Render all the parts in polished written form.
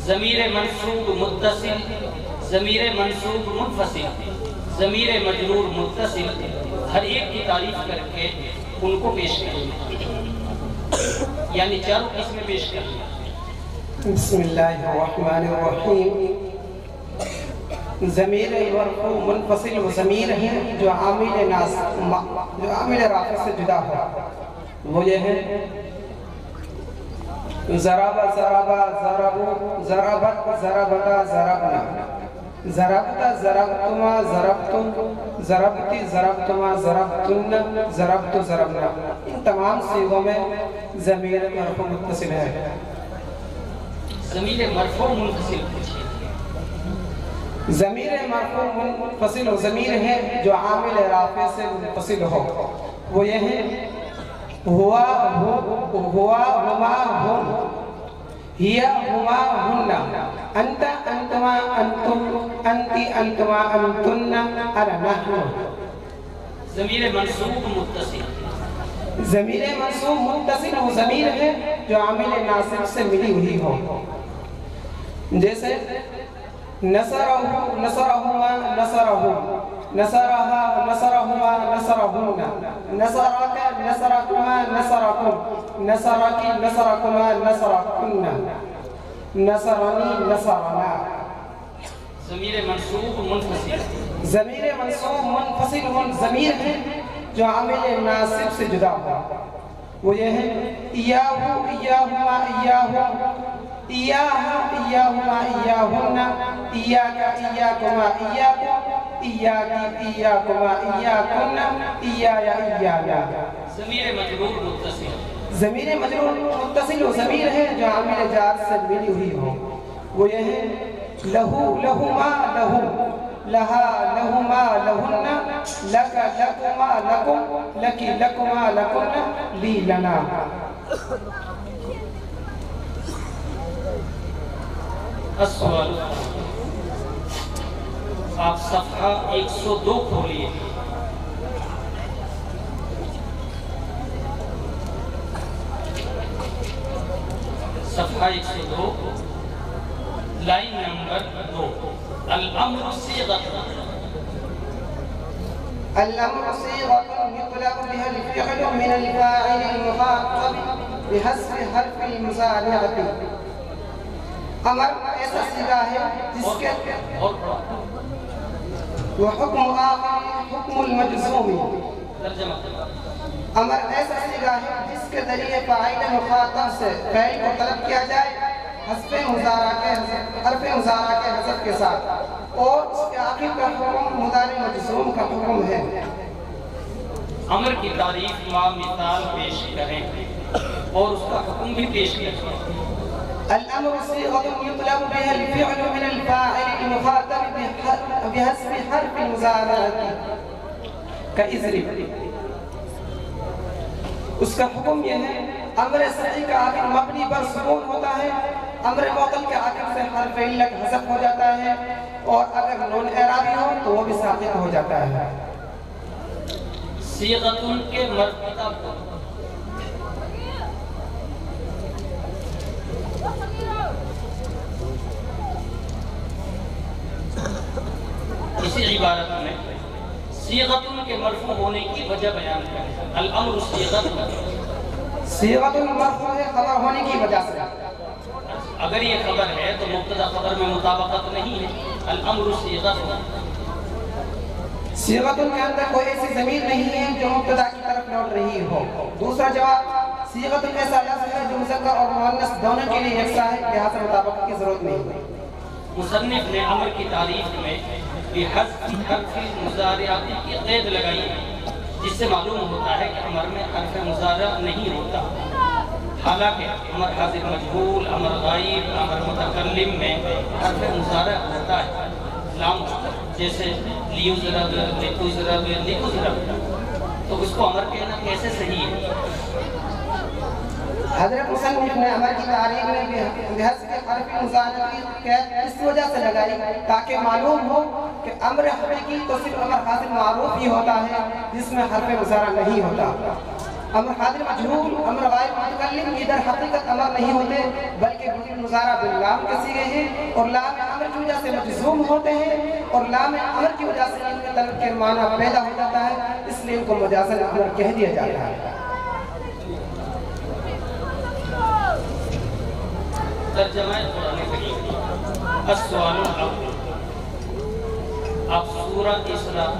ضمیر منصوب متصل، ضمیر منصوب منفصل، ضمیر مجرور متصل، ہر ایک کی تعریف کر کے ان کو پیش کریں، یعنی چاروں قسمیں پیش کریں۔ بسم اللہ الرحمن الرحیم۔ ضمیر مرفوع منفصل وہ ضمیر ہیں جو عامل رافع سے جدا ہو، وہ یہ ہے ضرب ضرب ضربو ضربت ضربتا ضربنا، ضربتا ضربتما ضربتم، ضربتی ضربتما ضربتن، ضربتو ضربنا۔ ان تمام صیغوں میں ضمیر مرفوع متصل ہے۔ ضمیر مرفوع منفصل ضمیر مرفوع منفصل و ضمیر ہے جو عامل رافع سے منفصل ہو، وہ یہ ہے ہوا ہما ہم، ہیا ہما ہن، انت انتما انتم، انتی انتما انتن، انا نحن۔ ضمیر منصوب متصل، ضمیر منصوب متصل وہ ضمیر ہے جو عامل ناصب سے ملی ہوئی ہو، جیسے نصرہ نصرہما نصرہم، نصرہا نصرہما نصرہن، نصرک نصرکما نصرکم، نصرکی نصرکما نصرکن، نصرنی نصرنا۔ ضمیر منصوب منفصل، ضمیر منصوب منفصل وہ ضمیر ہے جو عامل ناصب سے جدا ہو، وہ یہ ہے ایاہو ایاہما ایاہم، ایاہا ایاہما ایاہن، ایاکا ایاکما ایاکم، ایاکی ایاکما ایاکن، ایایا ایانا۔ ضمیر مجرور متصل، ضمیر مجرور متصل وہ ضمیر ہے جو عامل جار سے ملی ہوئی ہو، وہ یہ ہے لہو لہما لہم، لہا لہما لہن، لکا لکما لکم، لکی لکما لکن، لی لنا۔ السوال، آپ صفحہ 102 کھولیے۔ صفحہ 102 لائن نمبر 2، الامر صیغۃ، الامر صیغۃ یطلب بها الفعل من الفاعل المخاطب بحذف حرف المضارعۃ۔ امر ایسا صیغہ ہے جس کے وہ حکم آخر حکم المجزوم۔ امر ایسا صیغہ ہے جس کے ذریعے فاعل مخاطب سے فعل کو طلب کیا جائے حذف مضارع کے حذف کے ساتھ، اور اس کے آخر کا حکم مضارع مجزوم کا حکم ہے۔ امر کی تعریف مع مثال پیش کریں اور اس کا حکم بھی پیش کریں۔ الامر صيغة يطلب بها الفعل من الفاعل المخاطب بحذف حرف المضارعة كاضرب۔ اس کا حکم یہ ہے امر صحیح کا آخر مبنی پر سکون ہوتا ہے، امر معطل کے آخر سے حرف علت حذف ہو جاتا ہے، اور اگر نون اعرابی ہو تو وہ بھی ساقط ہو جاتا ہے۔ صیغۃ کے مرتبہ اسی عبارت میں صیغۃ کے مرفوع ہونے کی وجہ بیان کریں۔ الامر صیغۃ، صیغۃ مرفوع ہے خبر ہونے کی وجہ سے۔ اگر یہ خبر ہے تو مبتدا خبر میں مطابقت نہیں ہے۔ الامر صیغۃ، صیغۃ کے اندر کوئی ایسی ضمیر نہیں ہے جو مبتدا کی طرف لوٹ رہی ہو۔ دوسرا جواب، صیغۃ ایسا لفظ ہے جو مذکر اور مؤنث دونوں کے لیے یکساں ہے، لہذا مطابقت کی ضرورت نہیں ہے۔ مصنف نے امر کی تعریف میں بحذف حرف مضارعات کی قید لگائی ہے، جس سے معلوم ہوتا ہے کہ امر میں حرف مضارع نہیں ہوتا، حالانکہ امر حاضر مجہول، امر غائب، امر متکلم میں حرف مضارع ہوتا ہے، لام جیسے لیضرب، لتضرب، لتضرب، تو اس کو امر کہنا کیسے صحیح ہے؟ حضرت مصنف نے امر کی تعریف میں بحذف حرف مضارع کی قید اس وجہ سے لگائی تاکہ معلوم ہو کہ امر حقیقی تو صرف امر حاصل معروف ہی ہوتا ہے جس میں حرف مضارع نہیں ہوتا۔ امر حاضر مجہول، امر غائب متکلم ادھر حقیقت امر نہیں ہوتے بلکہ مضارع باللام کے صیغے ہیں، اور لام امر کی وجہ سے مجزوم ہوتے ہیں، اور لام امر کی وجہ سے ان کے طلب کے معنی پیدا ہو جاتا ہے، اس لیے ان کو مجازاً امر کہہ دیا جاتا ہے۔ ترجمہ قرآن کریم السؤال الاول، آپ سورہ اسراء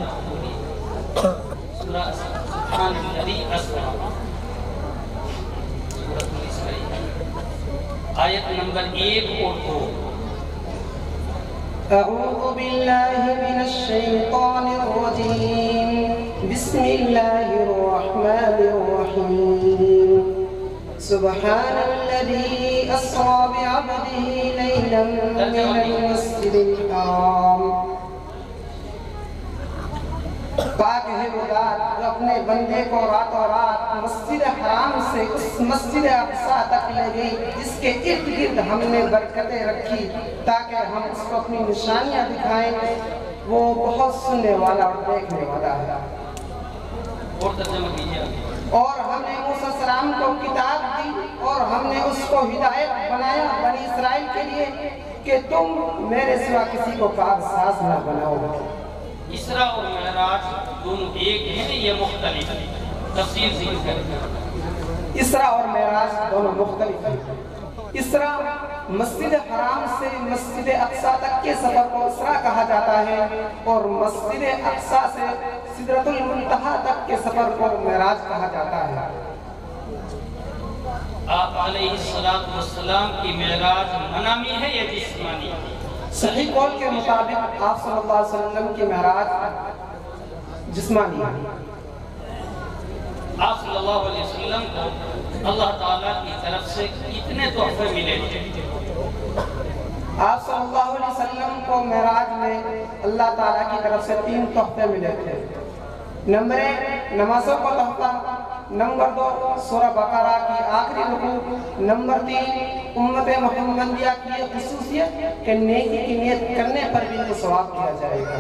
سورہ سبحان الذی اسرا سورۃ الاسراء آیت نمبر 1 اور 2۔ اعوذ باللہ من الشیطان الرجیم، بسم اللہ الرحمن الرحیم، سبحان الذي أسرى بعبده ليلا من المسجد الحرام، پاک ہے وہ ذات جو اپنے بندے کو راتوں رات مسجد حرام سے اس مسجد اقصی تک لے گئی جس کے ارد گرد ہم نے برکتیں رکھی تاکہ ہم اس کو اپنی نشانیاں دکھائیں، وہ بہت سننے والا اور دیکھنے والا ہے۔ اور ترجمہ کیجیے۔ اور ہم نے موسیٰ علیہ السلام کو کتاب دی اور ہم نے اس کو ہدایت بنایا بنی اسرائیل کے لیے کہ تم میرے سوا کسی کو کارساز نہ بناؤ۔ اسراء اور معراج دونوں ایک ہیں یا مختلف؟ تفصیل ذکر کریں۔ اسراء اور معراج دونوں مختلف ہیں۔ اسراء مسجد حرام سے مسجد اقصی تک کے سفر کو اسراء کہا جاتا ہے، اور مسجد اقصی سے سدرۃ المنتہا تک کے سفر کو معراج کہا جاتا ہے۔ آپ علیہ السلام کی معراج منامی ہے یا جسمانی؟ صحیح قول کے مطابق آپ صلی اللہ علیہ وسلم کی معراج جسمانی ہے۔ آپ صلی اللہ علیہ وسلم کو اللہ تعالیٰ کی طرف سے کتنے تحفے ملے تھے؟ آپ صلی اللہ علیہ وسلم کو معراج میں اللہ تعالیٰ کی طرف سے 3 تحفے ملے تھے۔ نمبر 1 نمازوں کا تحفہ، نمبر 2 سورہ بقرہ کی آخری رکوع، نمبر 3 امت محمدیہ کی خصوصیت کہ نیکی کی نیت کرنے پر بھی انہیں ثواب کیا جائے گا۔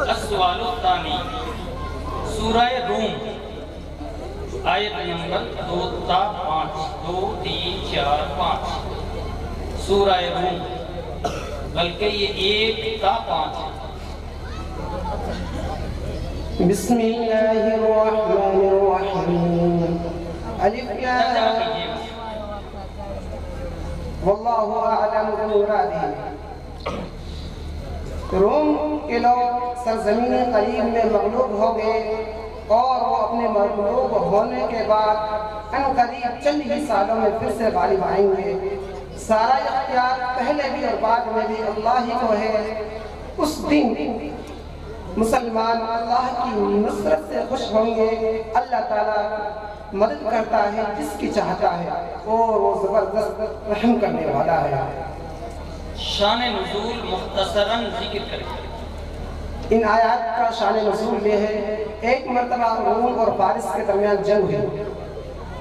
السؤال الثانی، سورہ روم آیت نمبر 2 تا 5، 2 3 4 5 سورہ روم، بلکہ یہ 1 تا 5 ہے۔ بسم اللہ الرحمن الرحیم، الف لام واللہ اعلم بمرادہ۔ روم کے لوگ سرزمین قریب میں مغلوب ہو گئے اور وہ اپنے مغلوب ہونے کے بعد ان قریب چند ہی سالوں میں پھر سے غالب آئیں گے۔ سارا اختیار پہلے بھی اور بعد میں بھی اللہ ہی کو ہے۔ اس دن مسلمان اللہ کی نصرت سے خوش ہوں گے۔ اللہ تعالیٰ مدد کرتا ہے جس کی چاہتا ہے اور وہ زبردست رحم کرنے والا ہے۔ شان نزول مختصراً ذکر کریں۔ ان آیات کا شان نزول یہ ہے، ایک مرتبہ روم اور فارس کے درمیان جنگ ہوئی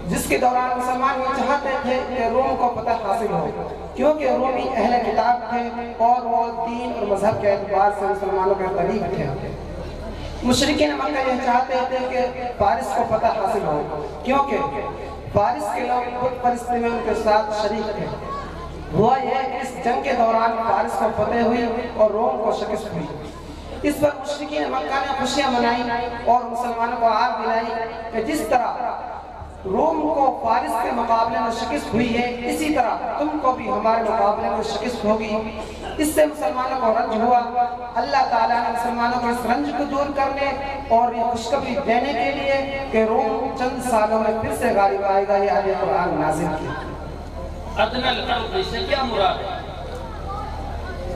جس کے دوران مسلمان یہ چاہتے تھے کہ روم کو فتح حاصل ہو، کیونکہ رومی اہل کتاب تھے اور وہ دین اور مذہب کے اعتبار سے مسلمانوں کے قریب تھے۔ مشرکین مکہ یہ چاہتے تھے کہ فارس کو فتح حاصل ہو، کیونکہ فارس کے لوگ بت پرستی میں ان کے ساتھ شریک تھے۔ ہوا یہ کہ اس جنگ کے دوران فارس کو فتح ہوئی اور روم کو شکست ہوئی۔ اس پر مشرکین مکہ نے خوشیاں منائی اور مسلمانوں کو آگ دلائی کہ جس طرح روم کو فارس کے مقابلے میں شکست ہوئی ہے، اسی طرح تم کو بھی ہمارے مقابلے میں شکست ہوگی۔ اس سے مسلمانوں کو رنج ہوا۔ اللہ تعالیٰ نے مسلمانوں کے اس رنج کو دور کرنے اور یہ خوشخبری دینے کے لیے کہ روم چند سالوں میں پھر سے غالب آئے گا، یہ آیت قرآن نازل کی۔ ادنی الارض سے کیا مراد ہے؟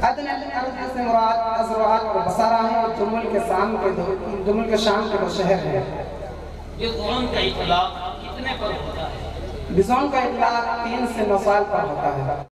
ادنی الارض سے مراد ازرعات اور بصرہ ہیں، جمل کے شام کے دو شہر ہیں۔ یہ قرآن کا اطلاق کتنے پر ہوتا ہے؟ بزون کا اطلاق 3 سے 9 سال پر ہوتا ہے۔